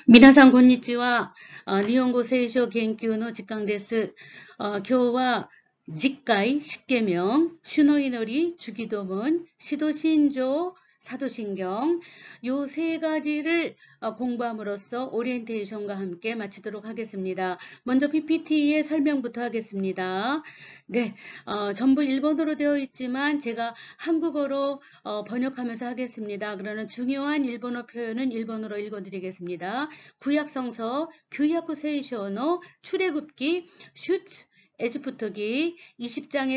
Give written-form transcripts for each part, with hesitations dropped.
皆さん、こんにちは。日本語聖書研究の時間です。今日は、実会、십계명, 주의祈り, 주기도문, 시도신조, 사도신경 요 세 가지를 공부함으로써 오리엔테이션과 함께 마치도록 하겠습니다. 먼저 PPT의 설명부터 하겠습니다. 네, 전부 일본어로 되어 있지만 제가 한국어로 번역하면서 하겠습니다. 그러는 중요한 일본어 표현은 일본어로 읽어드리겠습니다. 구약성서, 규약구 세이쇼노, 출애굽기, 슈츠, 에지프토기 20장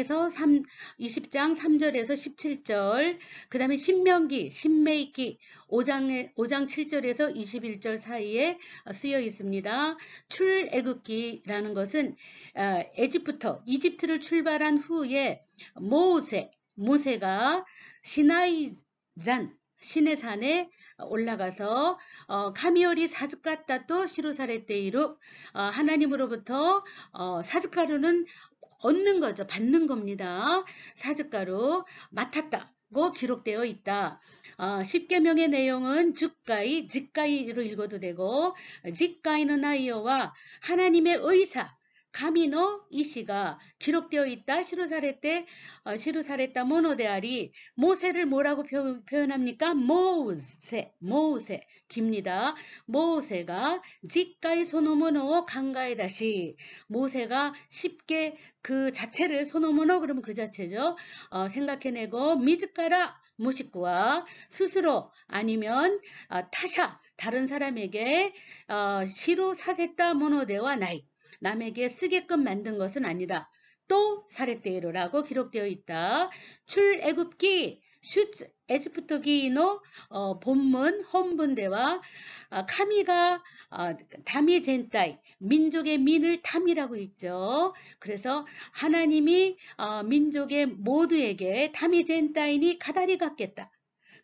3절에서 17절, 그 다음에 신명기, 신메이기 5장 7절에서 21절 사이에 쓰여 있습니다. 출애굽기라는 것은 이집트를 출발한 후에 모세가 시내 산에 올라가서 카미오리 사즈카타또 시루사레테이루 하나님으로부터 사즈카루는 얻는 거죠. 받는 겁니다. 사즈카루 맡았다고 기록되어 있다. 10계명의 내용은 직가이로 읽어도 되고, 직가이의 나이어와 하나님의 의사, 가미노 이시가 기록되어 있다. 시루사레타 모노데아리. 모세를 뭐라고 표현합니까? 모세 깁니다. 모세가 직가이 소노모노 강가에다시. 모세가 쉽게 그 자체를 소노모노 그러면 그 자체죠. 생각해내고 미즈카라 모시쿠와 스스로 아니면 다른 사람에게 시로 사세타 모노데와 나이. 남에게 쓰게끔 만든 것은 아니다. 또 사레테이로라고 기록되어 있다. 출애굽기 슈츠 에지프토기노 본문 혼분대와 카미가 다미 젠타이 민족의 민을 담이라고 있죠. 그래서 하나님이 민족의 모두에게 다미 젠타이니 가다리 같겠다.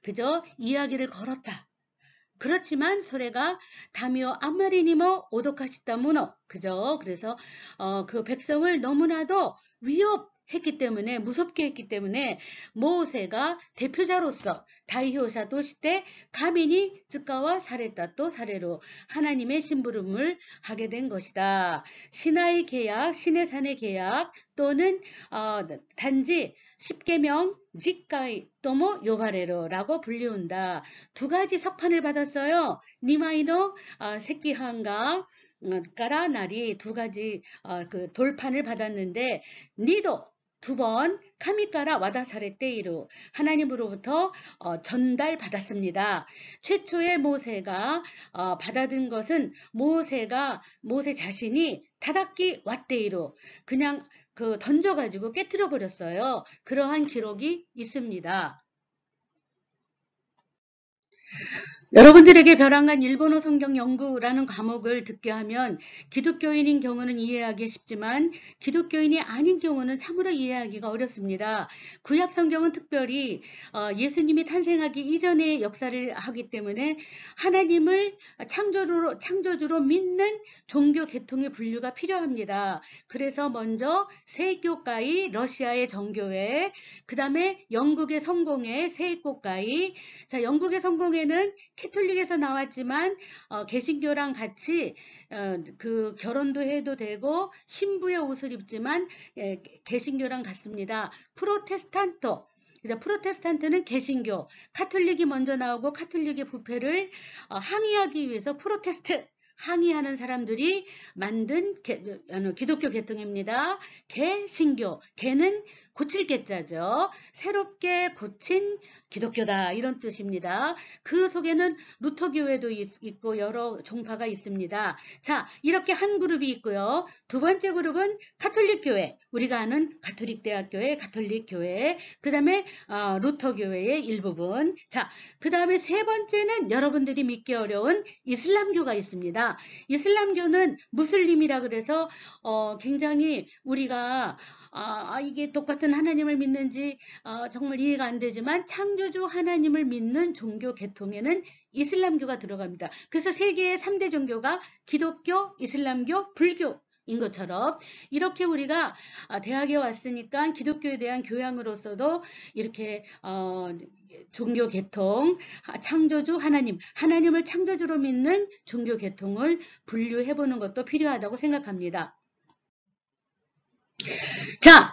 그저 이야기를 걸었다. 그렇지만 소래가 다미오 아마리니모 오도카시다무노 그죠? 그래서 그 백성을 너무나도 위협했기 때문에 무섭게 했기 때문에 모세가 대표자로서 다이효샤 도시때 가민이 즉가와 사레다 또 사레로 하나님의 심부름을 하게 된 것이다. 신하의 계약, 신의 산의 계약 또는 단지 10계명 직가이 또모 요바레로라고 불리운다. 두 가지 석판을 받았어요. 니마이노 새끼한가 까라나리 두 가지 그 돌판을 받았는데 니도 두 번 카미까라 와다사레테이루 하나님으로부터 전달받았습니다. 최초의 모세가 받아든 것은 모세 자신이 타닥기 왓데이루 그냥 그 던져가지고 깨트려 버렸어요. 그러한 기록이 있습니다. 여러분들에게 벼랑간 일본어 성경 연구라는 과목을 듣게 하면 기독교인인 경우는 이해하기 쉽지만 기독교인이 아닌 경우는 참으로 이해하기가 어렵습니다. 구약 성경은 특별히 예수님이 탄생하기 이전의 역사를 하기 때문에 하나님을 창조주로 믿는 종교 계통의 분류가 필요합니다. 그래서 먼저 세교가이, 러시아의 정교회, 그 다음에 영국의 성공회, 세교가이. 자, 영국의 성공회는 캐톨릭에서 나왔지만 개신교랑 같이 그 결혼도 해도 되고 신부의 옷을 입지만 개신교랑 같습니다. 프로테스탄트는 개신교, 카톨릭이 먼저 나오고 카톨릭의 부패를 항의하기 위해서 항의하는 사람들이 만든 기독교 계통입니다. 개신교, 개는 고칠 개자죠. 새롭게 고친 기독교다 이런 뜻입니다. 그 속에는 루터교회도 있고 여러 종파가 있습니다. 자, 이렇게 한 그룹이 있고요. 두 번째 그룹은 가톨릭교회, 우리가 아는 가톨릭대학교회, 가톨릭교회, 그 다음에 루터교회의 일부분. 자, 그 다음에 세 번째는 여러분들이 믿기 어려운 이슬람교가 있습니다. 이슬람교는 무슬림이라 그래서 굉장히 우리가 이게 똑같은 하나님을 믿는지 정말 이해가 안 되지만 창조주 하나님을 믿는 종교 계통에는 이슬람교가 들어갑니다. 그래서 세계의 3대 종교가 기독교, 이슬람교, 불교 인 것처럼 이렇게 우리가 대학에 왔으니까 기독교에 대한 교양으로서도 이렇게 종교 계통, 창조주 하나님을 창조주로 믿는 종교 계통을 분류해 보는 것도 필요하다고 생각합니다. 자,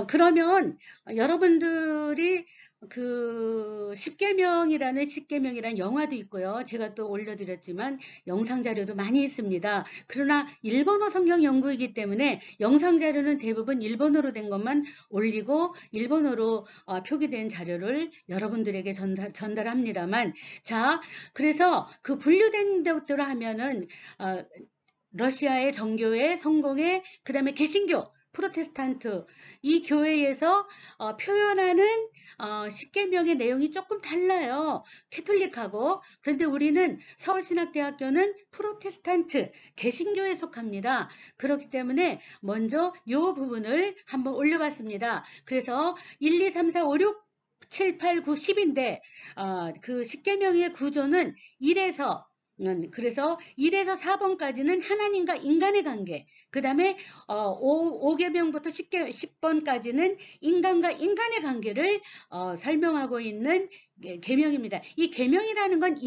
그러면 여러분들이 그 십계명이라는 영화도 있고요. 제가 또 올려드렸지만 영상 자료도 많이 있습니다. 그러나 일본어 성경 연구이기 때문에 영상 자료는 대부분 일본어로 된 것만 올리고 일본어로 표기된 자료를 여러분들에게 전달합니다만, 자, 그래서 그 분류된 것대로 하면은 러시아의 정교회, 성공회, 그 다음에 개신교, 프로테스탄트 이 교회에서 표현하는 십계명의 내용이 조금 달라요. 캐톨릭하고. 그런데 우리는 서울신학대학교는 프로테스탄트 개신교에 속합니다. 그렇기 때문에 먼저 이 부분을 한번 올려봤습니다. 그래서 1, 2, 3, 4, 5, 6, 7, 8, 9, 10인데 그 십계명의 구조는 그래서 1에서 4번까지는 하나님과 인간의 관계, 그 다음에 5계명부터 10번까지는 인간과 인간의 관계를 설명하고 있는 계명입니다. 이 계명이라는 건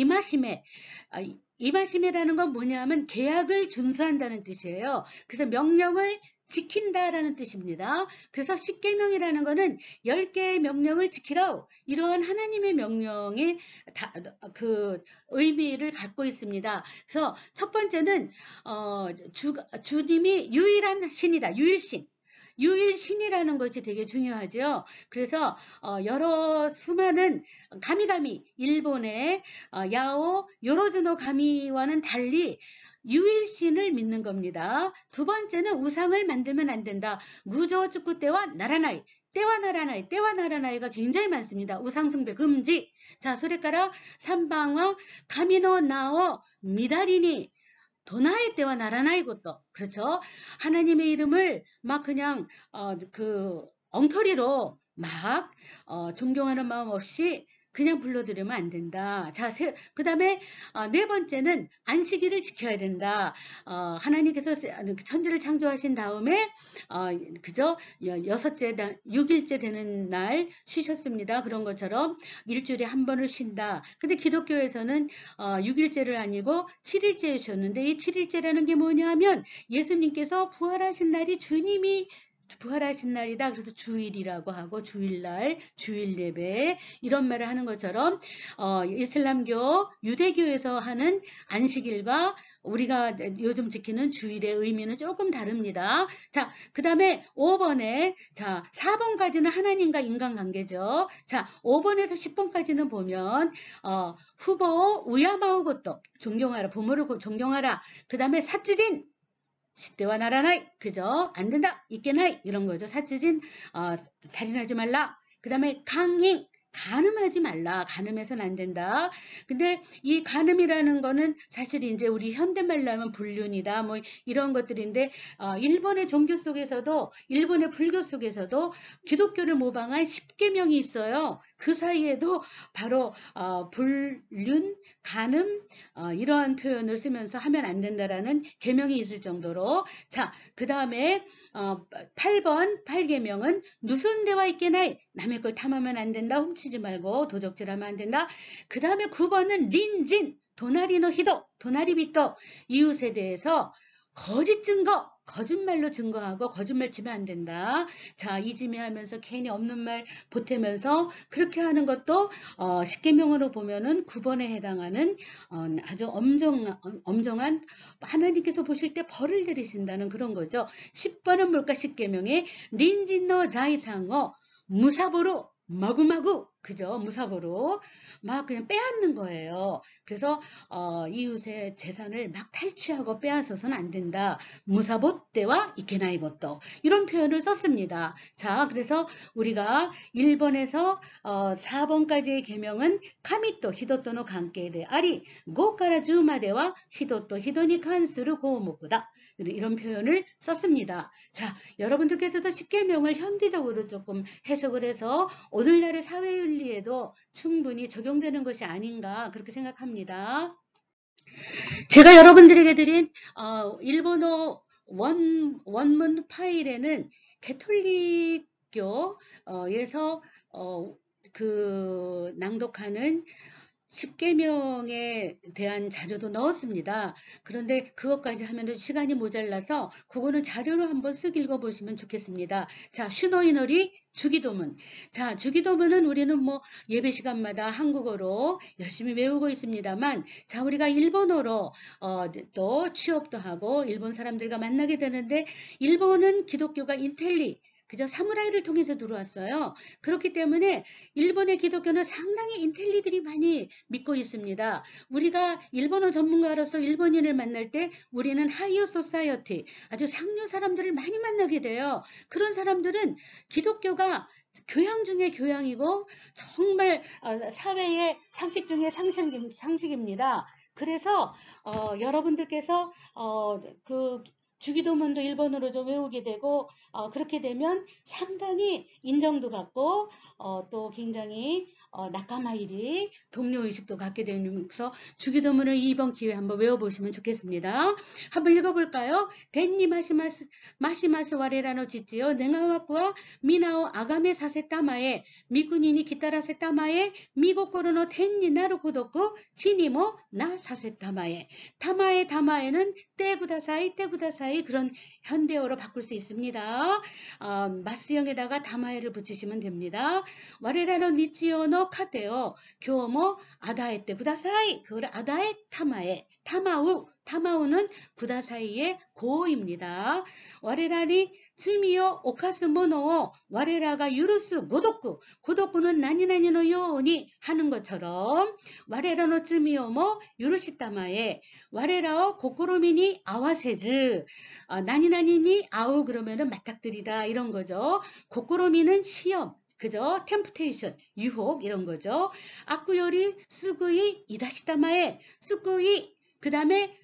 임하심이라는 건 뭐냐면 계약을 준수한다는 뜻이에요. 그래서 명령을 지킨다라는 뜻입니다. 그래서 십계명이라는 거는 10개의 명령을 지키라, 이러한 하나님의 명령의 그 의미를 갖고 있습니다. 그래서 첫 번째는 주님이 유일한 신이다. 유일신이라는 것이 되게 중요하죠. 그래서 여러 수많은 가미가미, 일본의 야오, 요로즈노 가미와는 달리 유일신을 믿는 겁니다. 두 번째는 우상을 만들면 안 된다. 무조 축구 때와 나라나이. 때와 나라나이가 굉장히 많습니다. 우상숭배 금지. 자, 소레카라 삼방어 가미노 나오 미다리니 도나이 때와 나라나이 것도. 그렇죠? 하나님의 이름을 막 그냥 엉터리로 막 존경하는 마음 없이 그냥 불러드리면 안 된다. 자, 그 다음에 네 번째는 안식일을 지켜야 된다. 하나님께서 천지를 창조하신 다음에 그저 6일째 되는 날 쉬셨습니다. 그런 것처럼 일주일에 한 번을 쉰다. 근데 기독교에서는 6일째를 아니고 7일째 쉬었는데, 이 7일째라는 게 뭐냐면 예수님께서 부활하신 날이 주님이 부활하신 날이다. 그래서 주일이라고 하고 주일날, 주일예배 이런 말을 하는 것처럼 이슬람교, 유대교에서 하는 안식일과 우리가 요즘 지키는 주일의 의미는 조금 다릅니다. 자, 그 다음에 5번에 4번까지는 하나님과 인간관계죠. 자, 5번에서 10번까지는 보면 후보 우야마오 것도 존경하라, 부모를 존경하라. 그 다음에 사쯔진 시대와 나라나이, 그죠? 안 된다, 있게나이, 이런 거죠. 사쯔진, 살인하지 말라. 그 다음에 강행, 간음하지 말라. 간음해서는 안 된다. 근데 이 간음이라는 거는 사실 이제 우리 현대말로 하면 불륜이다, 뭐 이런 것들인데, 일본의 종교 속에서도, 일본의 불교 속에서도 기독교를 모방한 10계명이 있어요. 그 사이에도 바로 불륜, 간음 이러한 표현을 쓰면서 하면 안 된다라는 계명이 있을 정도로. 자, 그 다음에 8번 8계명은 누순대와 있게나이, 남의 걸 탐하면 안 된다, 훔치지 말고 도적질하면 안 된다. 그 다음에 9번은 린진 도나리노 히도, 도나리비토, 이웃에 대해서 거짓 증거, 거짓말로 증거하고 거짓말 치면 안 된다. 자, 이지매하면서 괜히 없는 말 보태면서 그렇게 하는 것도 십계명으로 보면은 9번에 해당하는 아주 엄정한, 하나님께서 보실 때 벌을 내리신다는 그런 거죠. 10번은 뭘까? 십계명에 린진노 자이상어 무사보로 마구마구, 그죠? 무사보로 막 그냥 빼앗는 거예요. 그래서 이웃의 재산을 막 탈취하고 빼앗아서는 안 된다. 무사보 때와 이케나이 것도, 이런 표현을 썼습니다. 자, 그래서 우리가 1번에서 4번까지의 계명은 카미토 히도토노 관계에 아리 고카라 주마데와 히도토 히도니 칸스루 고모쿠다, 이런 표현을 썼습니다. 자, 여러분들께서도 십계명을 현대적으로 조금 해석을 해서 오늘날의 사회윤리에도 충분히 적용되는 것이 아닌가 그렇게 생각합니다. 제가 여러분들에게 드린 일본어 원문 파일에는 개톨릭교에서 그 낭독하는 10계명에 대한 자료도 넣었습니다. 그런데 그것까지 하면 시간이 모자라서 그거는 자료로 한번 쓱 읽어보시면 좋겠습니다. 자, 슈노이너리 주기도문. 자, 주기도문은 우리는 뭐 예배 시간마다 한국어로 열심히 외우고 있습니다만, 자, 우리가 일본어로 또 취업도 하고 일본 사람들과 만나게 되는데, 일본은 기독교가 인텔리, 그저 사무라이를 통해서 들어왔어요. 그렇기 때문에 일본의 기독교는 상당히 인텔리들이 많이 믿고 있습니다. 우리가 일본어 전문가로서 일본인을 만날 때 우리는 하이어 소사이어티, 아주 상류 사람들을 많이 만나게 돼요. 그런 사람들은 기독교가 교양 중에 교양이고 정말 사회의 상식 중에 상식입니다. 그래서 여러분들께서 그 주기도문도 일본어로 좀 외우게 되고 그렇게 되면 상당히 인정도 받고 또 굉장히 나카마일이 동료의식도 갖게 되면서 주기도문을 이번 기회에 한번 외워보시면 좋겠습니다. 한번 읽어볼까요? 덴니 마시마스 와레라노 지지요 네가와쿠와 미나오 아가메 사세타마에 미군인이 기타라세타마에 미고코로노 텐니 나루 고도쿠 치니모 나 사세타마에 타마에는 떼구다사이 그런 현대어로 바꿀 수 있습니다. 마스형에다가 다마에를 붙이시면 됩니다. 와레라노 니치요노 카테요 교모 아다에떼 구다사이 그걸 아다에 타마에 타마우는 구다사이의 고입니다. 와레라니 츠미요 오카스 모노오 와레라가 유루스 고독구는 나니나니노 요니 하는 것처럼 와레라노 츠미요모 유루시타마에 와레라오 고코로미니 아와세즈 나니나니니 아우 그러면은 맞닥뜨리다 이런 거죠. 고코로미는 시험 그죠? 템프테이션, 유혹 이런 거죠. 아쿠요리 수구이 이다시타마에 수구이 그 다음에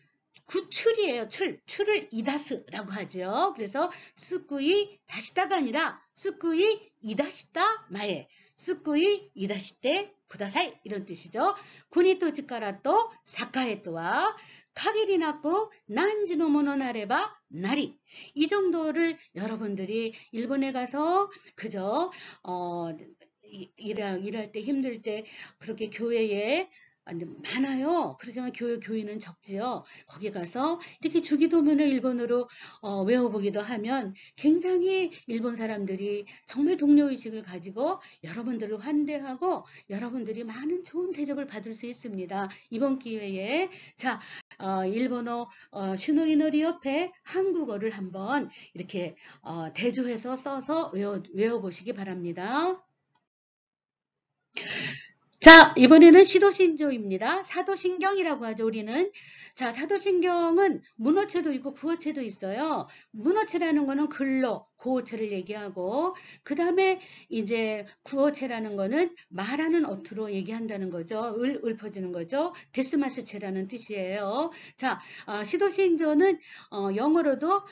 구출이에요. 출을 이다스라고 하죠. 그래서 수구이 다시다가 아니라 수구이 이다시다 마에 수구이 이다시테 구다사이 이런 뜻이죠. 구니토 치카라또 사카에토와 카게리나코 난지노 모노나레바 나리 이 정도를 여러분들이 일본에 가서 그저 일할 때 힘들 때 그렇게 교회에 많아요. 그렇지만 교인은 적지요. 거기 가서 이렇게 주기도문을 일본어로 외워보기도 하면 굉장히 일본 사람들이 정말 동료의식을 가지고 여러분들을 환대하고 여러분들이 많은 좋은 대접을 받을 수 있습니다. 이번 기회에 자 일본어 슈노이노리 옆에 한국어를 한번 이렇게 대조해서 써서 외워보시기 바랍니다. 자, 이번에는 시도신조입니다. 사도신경이라고 하죠, 우리는. 자, 사도신경은 문어체도 있고 구어체도 있어요. 문어체라는 거는 근로, 고어체를 얘기하고, 그 다음에 이제 구어체라는 거는 말하는 어투로 얘기한다는 거죠. 읊어주는 거죠. 데스마스체라는 뜻이에요. 자, 시도신조는 영어로도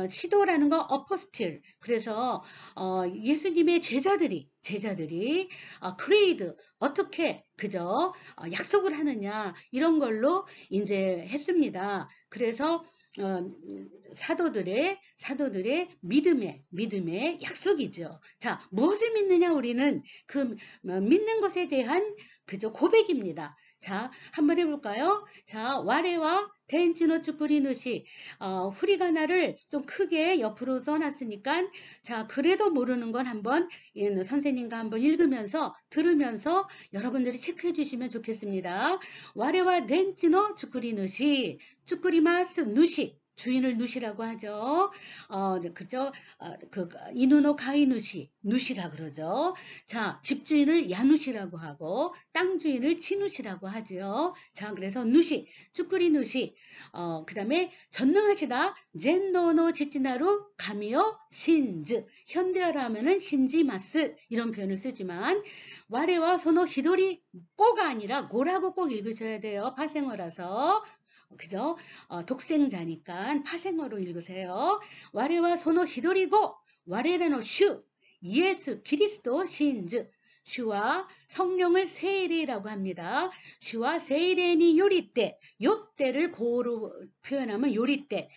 시도라는 거 어포스틸. 그래서 예수님의 제자들이 크레이드 어떻게 그저 약속을 하느냐 이런 걸로 이제 했습니다. 그래서 사도들의 믿음의 약속이죠. 자, 무엇을 믿느냐 우리는 그 믿는 것에 대한 그저 고백입니다. 자, 한번 해볼까요? 자, 와레와 덴치노 쭈꾸리누시 후리가나를 좀 크게 옆으로 써놨으니까 자, 그래도 모르는 건 한번 선생님과 한번 읽으면서 들으면서 여러분들이 체크해 주시면 좋겠습니다. 와레와 덴치노 쭈꾸리누시 쭈꾸리마스 누시 주인을 누시라고 하죠. 그죠? 이누노 누시라 그러죠. 자, 집주인을 야누시라고 하고 땅 주인을 치누시라고 하죠. 자, 그래서 누시, 쭈꾸리 누시. 그 다음에 전능하시다 젠노노 지치나루 가미요 신즈. 현대어로 하면은 신지마스 이런 표현을 쓰지만 와레와 소노 히도리 꼬가 아니라 고라고 꼭 읽으셔야 돼요. 파생어라서. 그죠? 독생자니까 파생어로 읽으세요. 와레와 소노 히도리고 와레라노 슈 예수 그리스도 신즈 슈와 성령을 세일이라고 합니다. 슈와 세일에니 요리때 요때를 고로 표현하면 요리때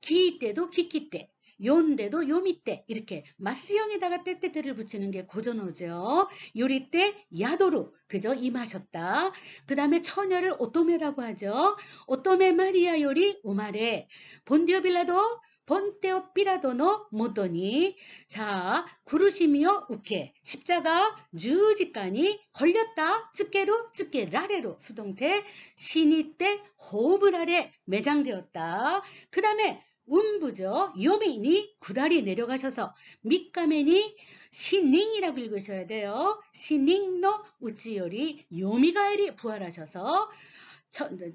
기때도 기끼때, 요인데도 요미때 이렇게 마스형에다가 때때때를 붙이는 게 고전어죠. 요리때 야도루 그죠? 임하셨다. 그 다음에 처녀를 오토메라고 하죠. 오토메 마리아 요리 우마레 본디오 빌라도 본테오 피라도노 모토니 자 구르시미오 우케 십자가 주지간이 걸렸다. 쯔케로 쯔케라레로 수동태 신이때 호흡을 아래 매장되었다. 그 다음에 운부죠. 요민이 구달이 내려가셔서 밑가면이 신닝이라고 읽으셔야 돼요. 신닝노 우찌요리 요미가엘이 부활하셔서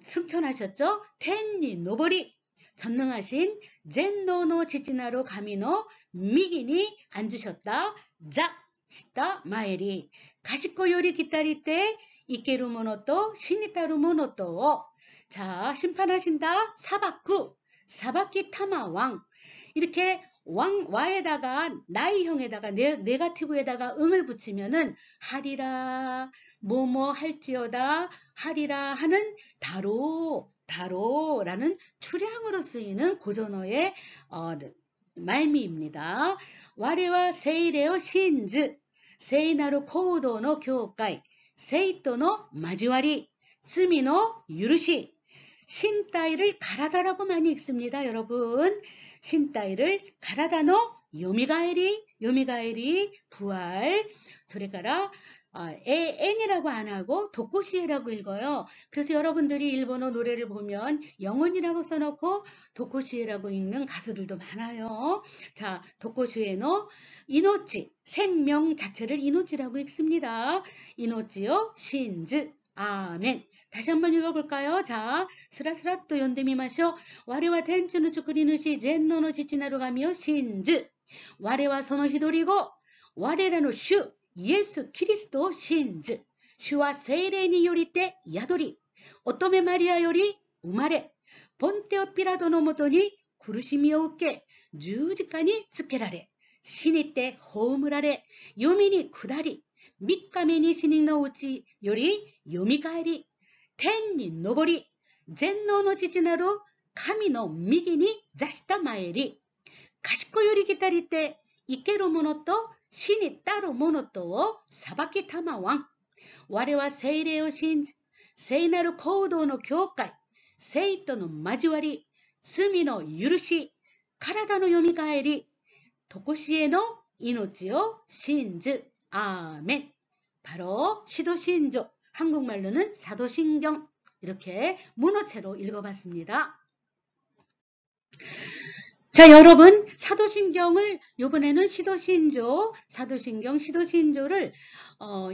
승천하셨죠. 텐니 노보리 전능하신 젠노노 지치나로 가미노 미기니 앉으셨다. 자 시다 마에리 가시코 요리 기다릴 때 이케루 모노또 시니타루 모노또 자 심판하신다. 사바쿠 사바키 타마 왕 이렇게 와에다가 나이형에다가 네가티브에다가 응을 붙이면은 하리라 뭐뭐 할지어다 하리라 하는 다로라는 추량으로 쓰이는 고전어의 말미입니다. 와레와 세이레오 신즈 세이나루 코우도노 교회세이토노 마지와리 스미노 유르시 신 따위를 가라다라고 많이 읽습니다. 여러분 신 따위를 가라다노 요미가에리 부활 소리가라 N이라고 안 하고 도코시에라고 읽어요. 그래서 여러분들이 일본어 노래를 보면 영혼이라고 써놓고 도코시에라고 읽는 가수들도 많아요. 자 도코시에노 이노치 생명 자체를 이노치라고 읽습니다. 이노치요 신즈 아멘. 다시 한번 읽어볼까요? 자, 스라스라 또 연대미마쇼. 와레와 텐츠누 츠쿠리누시 젠노노 지치나루 가미요 신즈. 와레와 소노 히도리고 와레라노 슈 예수 키리스토 신즈. 슈와 세이레니 요리 때 야도리. 오토메 마리아 요리 우마레. 본테오 피라도노 모토니 구르시미오 우케. 주지간이 츠케라레. 신이 때 호음을 아래. 요미니 구다리. 밑가면이 신익노 우치 요리 요미가에리. 텐니 노보리 젠노노 지지나로 카미노 미기니 자시타 마에리 가시코 요리 기다릴 때 이케로 모노또 신이 따로 모노또 사바키 타마 왕 와레와 세이레오 신즈 세이나루 코우도노 교회セイとの交わり罪の許し体のよみがえりとこしえの命を信ず아멘. 바로 시도신조 한국말로는 사도신경 이렇게 문어체로 읽어봤습니다. 자 여러분 사도신경을 이번에는 사도신경 시도신조를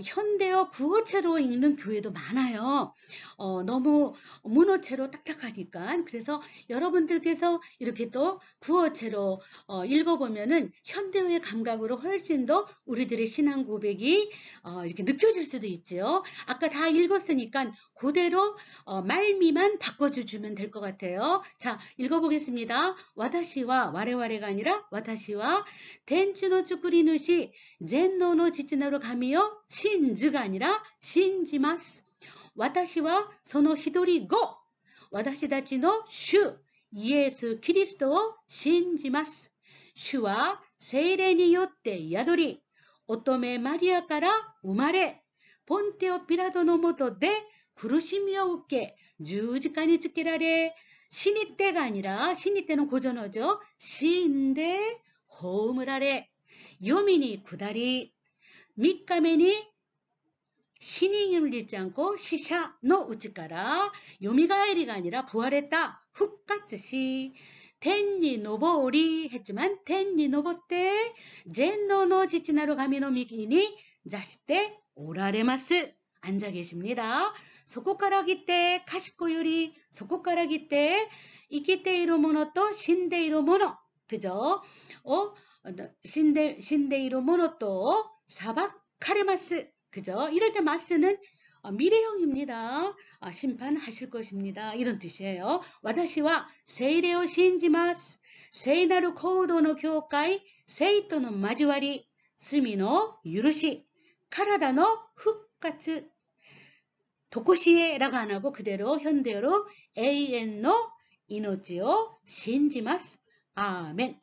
현대어 구어체로 읽는 교회도 많아요. 너무 문어체로 딱딱하니까 그래서 여러분들께서 이렇게 또 구어체로 읽어보면은 현대어의 감각으로 훨씬 더 우리들의 신앙 고백이 이렇게 느껴질 수도 있죠. 아까 다 읽었으니까 그대로 말미만 바꿔주면 될 것 같아요. 자 읽어보겠습니다. 와다시와 와레와레가 아니라 와타시와 덴츠노 쭈꾸리누시 젠노노 지치나로 가미요 신즈가 아니라 신지마스 와타시와 소노 히도리고 와다시다치노 슈 예수 키리스토 신지마스 슈와 세이레니 요tte 야도리 오토메 마리아から生まれポンテオピラトの下で苦しみを受け十字架につけられ신이 때가 아니라 신이 때는 고전어죠. 시인데 호음을 아래 요민이 구다리 밑가면이 신잉을 읽지 않고 시샤노 우치까라 요미가에리가 아니라 부활했다. 훅같이 텐니 노보리 했지만 텐니 노보때 젠노노 지치나로 가미노 미기니 자시때 오라레마스 앉아 계십니다. 소코카라기 때 카시코요리 소코카라기 때 이키테이로 모노 또 신데이로 모노 그죠? 신데이로 모노 또 사바카레마스 그죠? 이럴 때 마스는 미래형입니다. 심판하실 것입니다. 이런 뜻이에요. 와다시와 세이레오 신지마스 세이나루 코우도노 교회セイとの交わり罪の許し体の復活도코시에라고 안 하고 그대로 현대어로 AN의 이노치を신지마스 아멘.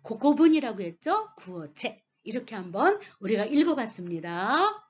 고고분이라고 했죠? 구어체. 이렇게 한번 우리가 읽어봤습니다.